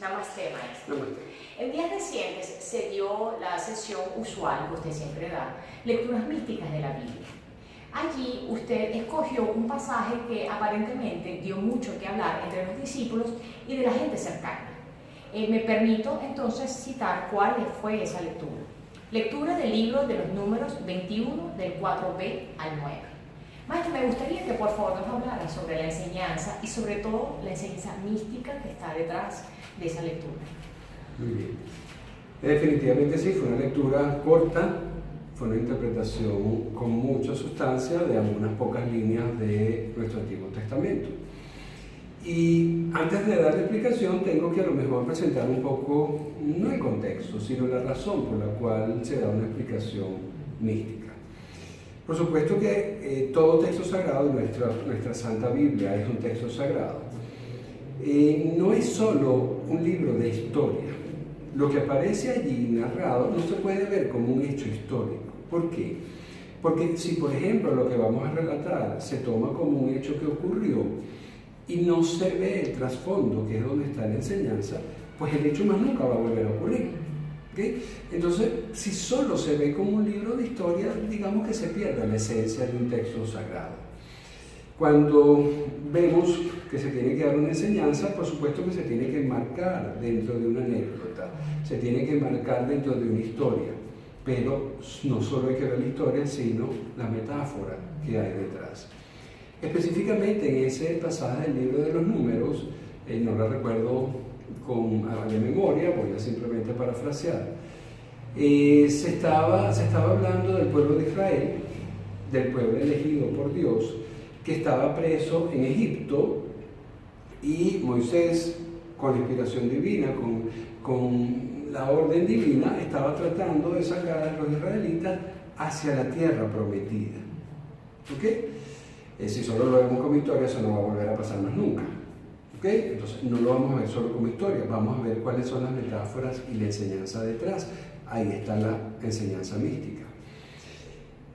Namaste, maestro. Namaste. En días recientes se dio la sesión usual que usted siempre da, lecturas místicas de la Biblia. Allí usted escogió un pasaje que aparentemente dio mucho que hablar entre los discípulos y de la gente cercana. Me permito entonces citar cuál fue esa lectura. Lectura del libro de los números 21 del 4b al 9. Maestro, me gustaría que por favor nos hablara sobre la enseñanza y sobre todo la enseñanza mística que está detrás de esa lectura. Muy bien. Definitivamente sí, fue una lectura corta, fue una interpretación con mucha sustancia de algunas pocas líneas de nuestro Antiguo Testamento. Y antes de dar la explicación, tengo que a lo mejor presentar un poco, no el contexto, sino la razón por la cual se da una explicación mística. Por supuesto que todo texto sagrado, nuestra Santa Biblia es un texto sagrado. No es solo un libro de historia. Lo que aparece allí narrado no se puede ver como un hecho histórico. ¿Por qué? Porque si, por ejemplo, lo que vamos a relatar se toma como un hecho que ocurrió y no se ve el trasfondo, que es donde está la enseñanza, pues el hecho más nunca va a volver a ocurrir. ¿Okay? Entonces, si solo se ve como un libro de historia, digamos que se pierde la esencia de un texto sagrado. Cuando vemos que se tiene que dar una enseñanza, por supuesto que se tiene que enmarcar dentro de una anécdota, se tiene que enmarcar dentro de una historia, pero no solo hay que ver la historia, sino la metáfora que hay detrás. Específicamente en ese pasaje del libro de los números, no la recuerdo de memoria, voy a simplemente parafrasear, se estaba hablando del pueblo de Israel, del pueblo elegido por Dios, que estaba preso en Egipto, y Moisés, con inspiración divina, con la orden divina, estaba tratando de sacar a los israelitas hacia la tierra prometida. ¿Okay? Si solo lo vemos como historia, eso no va a volver a pasar más nunca. ¿Okay? Entonces, no lo vamos a ver solo como historia, vamos a ver cuáles son las metáforas y la enseñanza detrás. Ahí está la enseñanza mística.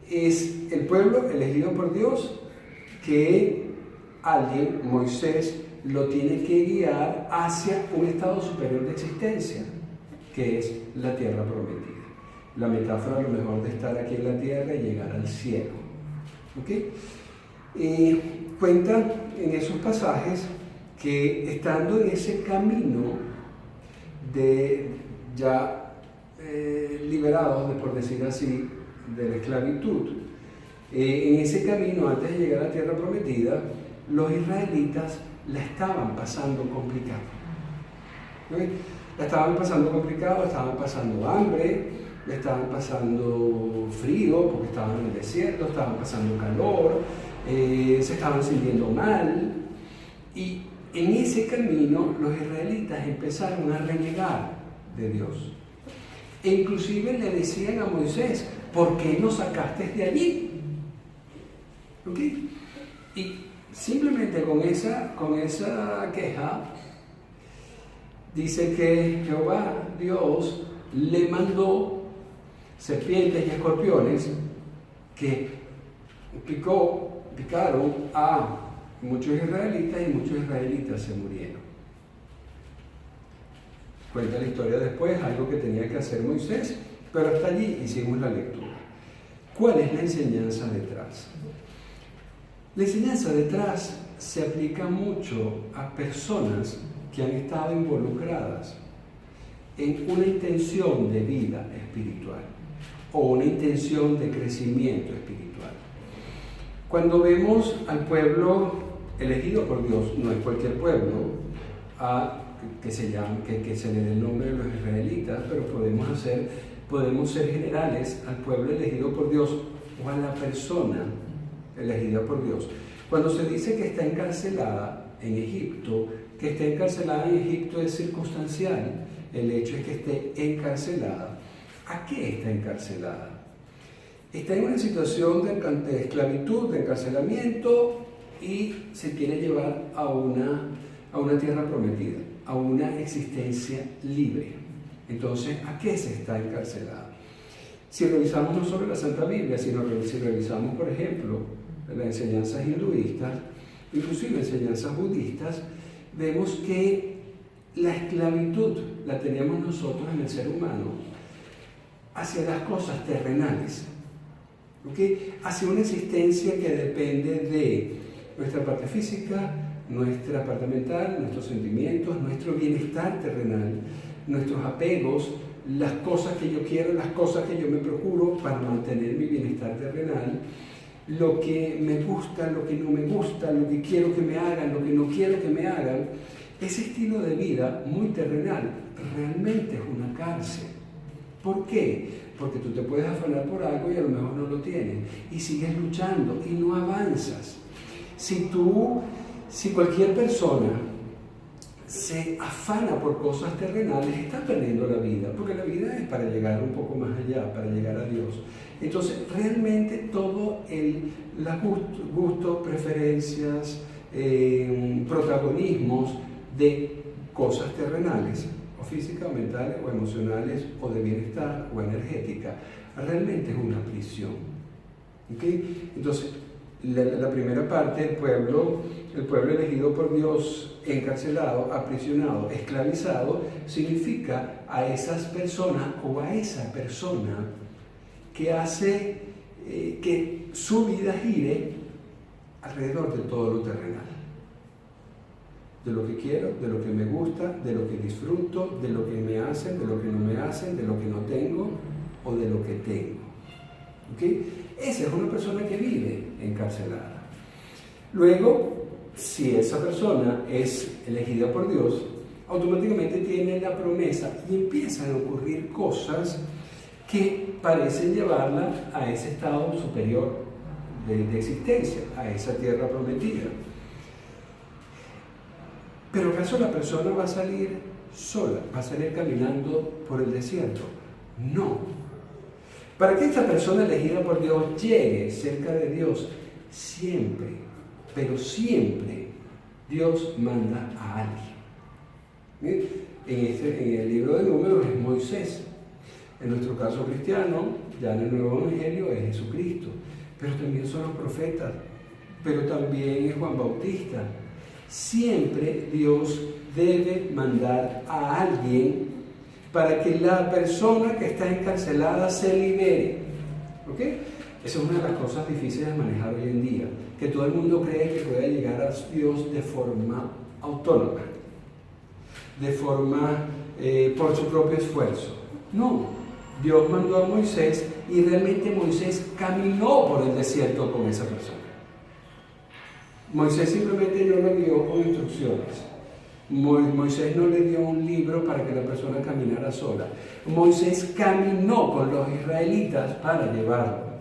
Es el pueblo elegido por Dios que alguien, Moisés, lo tiene que guiar hacia un estado superior de existencia, que es la tierra prometida. La metáfora a lo mejor de estar aquí en la tierra y llegar al cielo. ¿Okay? Cuenta en esos pasajes que estando en ese camino de ya liberados, por decir así, de la esclavitud, en ese camino antes de llegar a la tierra prometida, los israelitas la estaban pasando complicado. ¿Okay? La estaban pasando complicado, estaban pasando hambre, estaban pasando frío porque estaban en el desierto, estaban pasando calor, se estaban sintiendo mal, y en ese camino los israelitas empezaron a renegar de Dios. E inclusive le decían a Moisés: ¿por qué nos sacaste de allí? ¿Okay? Y simplemente con esa queja, dice que Jehová Dios le mandó serpientes y escorpiones que picaron a muchos israelitas, y muchos israelitas se murieron. Cuenta la historia después, algo que tenía que hacer Moisés, pero hasta allí hicimos la lectura. ¿Cuál es la enseñanza detrás? La enseñanza detrás se aplica mucho a personas que han estado involucradas en una intención de vida espiritual o una intención de crecimiento espiritual. Cuando vemos al pueblo elegido por Dios, no es cualquier pueblo que se le dé el nombre de los israelitas, pero podemos ser generales al pueblo elegido por Dios o a la persona elegida por Dios. Cuando se dice que está encarcelada en Egipto, que esté encarcelada en Egipto es circunstancial. El hecho es que esté encarcelada. ¿A qué está encarcelada? Está en una situación de esclavitud, de encarcelamiento, y se quiere llevar a una tierra prometida, a una existencia libre. Entonces, ¿a qué se está encarcelada? Si revisamos no solo la Santa Biblia, sino si revisamos, por ejemplo, las enseñanzas hinduistas, inclusive enseñanzas budistas, vemos que la esclavitud la teníamos nosotros en el ser humano hacia las cosas terrenales, ¿okay? Hacia una existencia que depende de nuestra parte física, nuestra parte mental, nuestros sentimientos, nuestro bienestar terrenal, nuestros apegos, las cosas que yo quiero, las cosas que yo me procuro para mantener mi bienestar terrenal, lo que me gusta, lo que no me gusta, lo que quiero que me hagan, lo que no quiero que me hagan. Ese estilo de vida muy terrenal realmente es una cárcel. ¿Por qué? Porque tú te puedes afanar por algo y a lo mejor no lo tienes y sigues luchando y no avanzas. Si cualquier persona se afana por cosas terrenales, está perdiendo la vida, porque la vida es para llegar un poco más allá, para llegar a Dios. Entonces, realmente todo los gustos, preferencias, protagonismos de cosas terrenales, o físicas, o mentales, o emocionales, o de bienestar, o energética, realmente es una prisión. ¿Okay? Entonces, la primera parte, el pueblo elegido por Dios, encarcelado, aprisionado, esclavizado, significa a esas personas o a esa persona que hace que su vida gire alrededor de todo lo terrenal. De lo que quiero, de lo que me gusta, de lo que disfruto, de lo que me hacen, de lo que no me hacen, de lo que no tengo o de lo que tengo. ¿Okay? Esa es una persona que vive encarcelada. Luego, si esa persona es elegida por Dios, automáticamente tiene la promesa y empiezan a ocurrir cosas que parecen llevarla a ese estado superior de existencia, a esa tierra prometida. Pero ¿acaso la persona va a salir sola? ¿Va a salir caminando por el desierto? No. Para que esta persona elegida por Dios llegue cerca de Dios, siempre, pero siempre, Dios manda a alguien. En el libro de Números es Moisés. En nuestro caso cristiano, ya en el Nuevo Evangelio es Jesucristo. Pero también son los profetas, pero también es Juan Bautista. Siempre Dios debe mandar a alguien para que la persona que está encarcelada se libere. ¿Ok? Esa es una de las cosas difíciles de manejar hoy en día, que todo el mundo cree que puede llegar a Dios de forma autónoma, de forma por su propio esfuerzo. No, Dios mandó a Moisés y realmente Moisés caminó por el desierto con esa persona. Moisés simplemente no lo guió con instrucciones. Moisés no le dio un libro para que la persona caminara sola. Moisés caminó con los israelitas para llevarlo.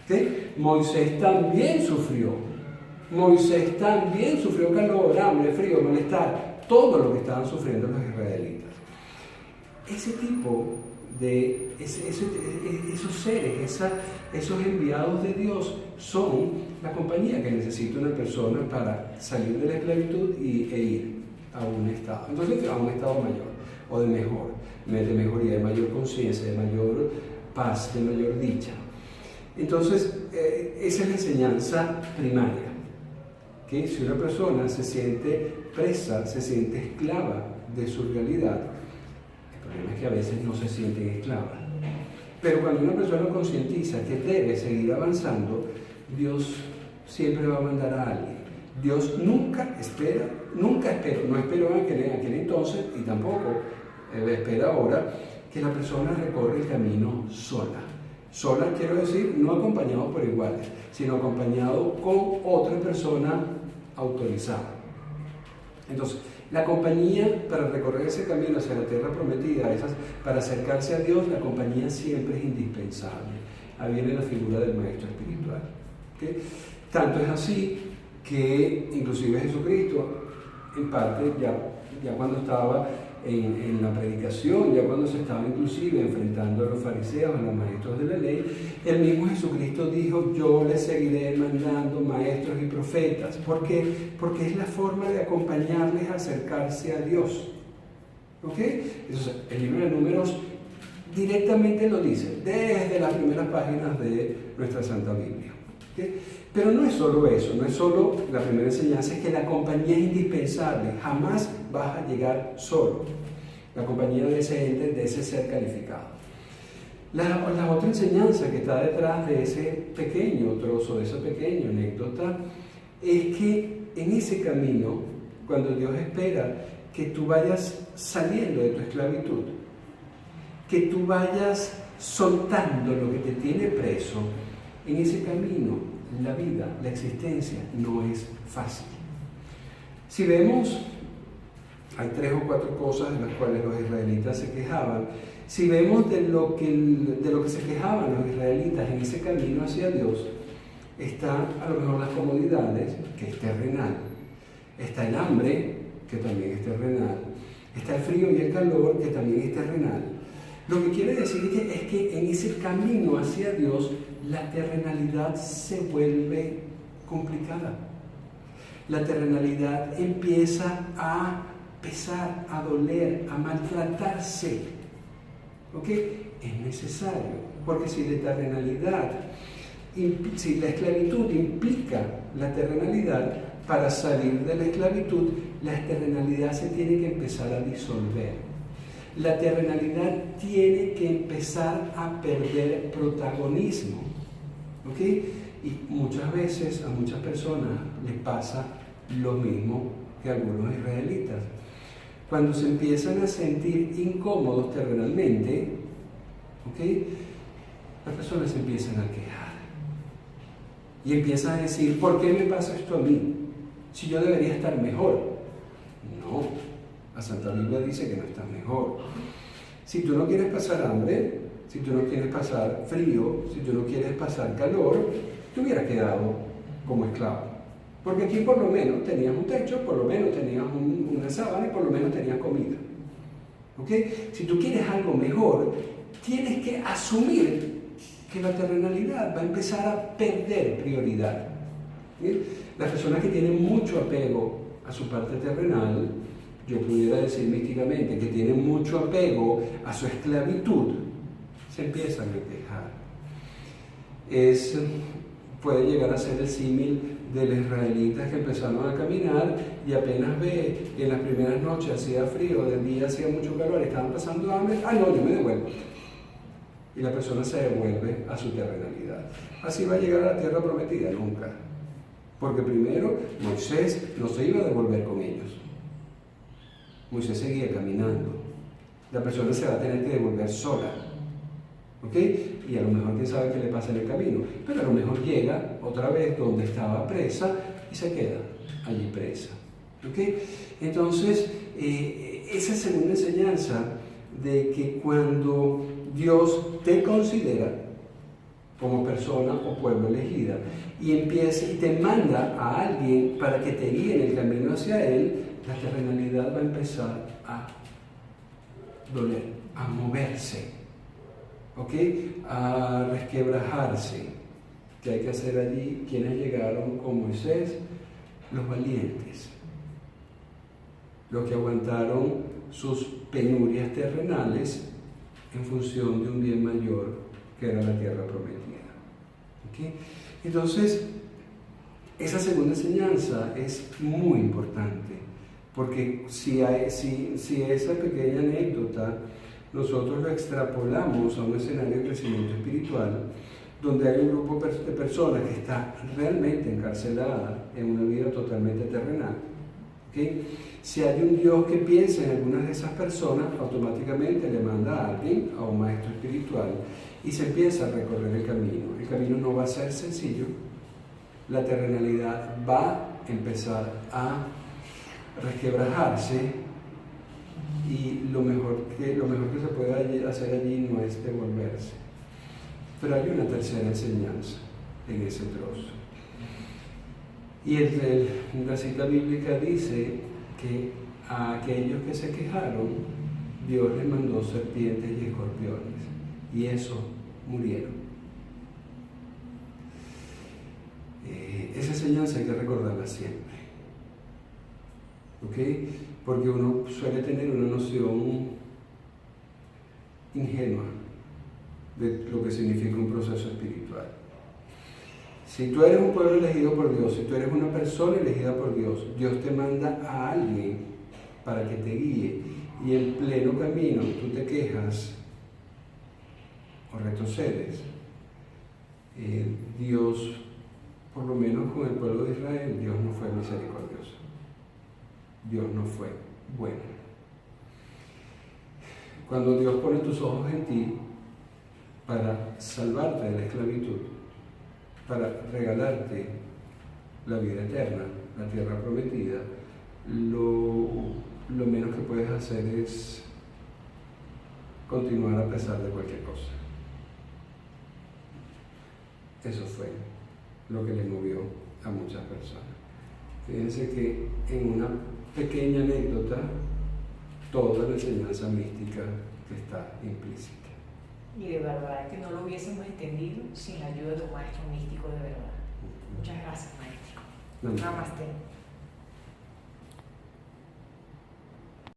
¿Sí? Moisés también sufrió. Moisés también sufrió calor, hambre, frío, malestar, todo lo que estaban sufriendo los israelitas. Ese tipo de esos seres, esos enviados de Dios son la compañía que necesita una persona para salir de la esclavitud e ir a un estado. Entonces, a un estado mayor o de mejoría, de mayor conciencia, de mayor paz, de mayor dicha. Entonces, esa es la enseñanza primaria. Que si una persona se siente presa, se siente esclava de su realidad, el problema es que a veces no se sienten esclavas. Pero cuando una persona concientiza que debe seguir avanzando, Dios siempre va a mandar a alguien. Dios nunca espera, no esperó en aquel entonces y tampoco espera ahora que la persona recorra el camino sola. Sola quiero decir, no acompañado por iguales, sino acompañado con otra persona autorizada. Entonces, la compañía para recorrer ese camino hacia la tierra prometida, para acercarse a Dios, la compañía siempre es indispensable. Ahí viene la figura del maestro espiritual. ¿Okay? Tanto es así que inclusive Jesucristo, en parte, ya cuando estaba en la predicación, ya cuando se estaba inclusive enfrentando a los fariseos, a los maestros de la ley, el mismo Jesucristo dijo: yo les seguiré mandando maestros y profetas. ¿Por qué? Porque es la forma de acompañarles a acercarse a Dios. ¿Ok? Entonces, el libro de Números directamente lo dice, desde las primeras páginas de nuestra Santa Biblia. ¿Okay? Pero no es solo eso, no es solo la primera enseñanza, es que la compañía es indispensable, jamás vas a llegar solo. La compañía de ese ente, de ese ser calificado. La otra enseñanza que está detrás de ese pequeño trozo, de esa pequeña anécdota, es que en ese camino, cuando Dios espera que tú vayas saliendo de tu esclavitud, que tú vayas soltando lo que te tiene preso, en ese camino, la vida, la existencia no es fácil. Si vemos, hay 3 o 4 cosas de las cuales los israelitas se quejaban. Si vemos de lo que se quejaban los israelitas en ese camino hacia Dios, está a lo mejor las comodidades, que es terrenal, está el hambre, que también es terrenal, está el frío y el calor, que también es terrenal. Lo que quiere decir es que en ese camino hacia Dios, la terrenalidad se vuelve complicada. La terrenalidad empieza a pesar, a doler, a maltratarse. ¿Ok? Es necesario, porque si la esclavitud implica la terrenalidad, para salir de la esclavitud, la terrenalidad se tiene que empezar a disolver. La terrenalidad tiene que empezar a perder protagonismo. ¿Ok? Y muchas veces a muchas personas les pasa lo mismo que a algunos israelitas. Cuando se empiezan a sentir incómodos terrenalmente, ¿ok?, las personas se empiezan a quejar. Y empiezan a decir, ¿por qué me pasa esto a mí? Si yo debería estar mejor. No, la Santa Biblia dice que no estás mejor. Si tú no quieres pasar hambre, si tú no quieres pasar frío, si tú no quieres pasar calor, te hubieras quedado como esclavo. Porque aquí por lo menos tenías un techo, por lo menos tenías una sábana y por lo menos tenías comida. ¿Ok? Si tú quieres algo mejor, tienes que asumir que la terrenalidad va a empezar a perder prioridad. ¿Sí? Las personas que tienen mucho apego a su parte terrenal, yo pudiera decir místicamente que tienen mucho apego a su esclavitud, se empiezan a quejar. Puede llegar a ser el símil de los israelitas que empezaron a caminar y apenas ve que en las primeras noches hacía frío, de día hacía mucho calor, estaban pasando hambre, no, yo me devuelvo. Y la persona se devuelve a su terrenalidad. Así va a llegar a la tierra prometida, nunca. Porque primero Moisés no se iba a devolver con ellos. Moisés seguía caminando. La persona se va a tener que devolver sola. ¿Ok? Y a lo mejor quién sabe qué le pasa en el camino. Pero a lo mejor llega otra vez donde estaba presa y se queda allí presa. ¿Ok? Entonces, esa segunda enseñanza de que cuando Dios te considera como persona o pueblo elegida y empieza y te manda a alguien para que te guíe en el camino hacia Él, la terrenalidad va a empezar a doler, a moverse, ¿ok?, a resquebrajarse. ¿Qué hay que hacer allí? ¿Quiénes llegaron con Moisés? Los valientes, los que aguantaron sus penurias terrenales en función de un bien mayor que era la tierra prometida. ¿Okay? Entonces, esa segunda enseñanza es muy importante, porque si esa pequeña anécdota nosotros lo extrapolamos a un escenario de crecimiento espiritual, donde hay un grupo de personas que está realmente encarcelada en una vida totalmente terrenal, ¿okay? Si hay un Dios que piensa en algunas de esas personas, automáticamente le manda a alguien, a un maestro espiritual, y se empieza a recorrer el camino. El camino no va a ser sencillo, la terrenalidad va a empezar a resquebrajarse, y lo mejor que se puede hacer allí no es devolverse. Pero hay una tercera enseñanza en ese trozo. Y la cita bíblica dice que a aquellos que se quejaron, Dios les mandó serpientes y escorpiones, y eso murieron. Esa enseñanza hay que recordarla siempre. ¿Ok? Porque uno suele tener una noción ingenua de lo que significa un proceso espiritual. Si tú eres un pueblo elegido por Dios, si tú eres una persona elegida por Dios, Dios te manda a alguien para que te guíe y en pleno camino tú te quejas o retrocedes. Dios, por lo menos con el pueblo de Israel, Dios no fue misericordioso. Dios no fue bueno. Cuando Dios pone tus ojos en ti para salvarte de la esclavitud, para regalarte la vida eterna, la tierra prometida, lo menos que puedes hacer es continuar a pesar de cualquier cosa. Eso fue lo que le movió a muchas personas. Fíjense que en una pequeña anécdota, toda la enseñanza mística que está implícita. Y de verdad que no lo hubiésemos entendido sin la ayuda de un maestro místico de verdad. Muchas gracias, maestro. Namaste. Namaste.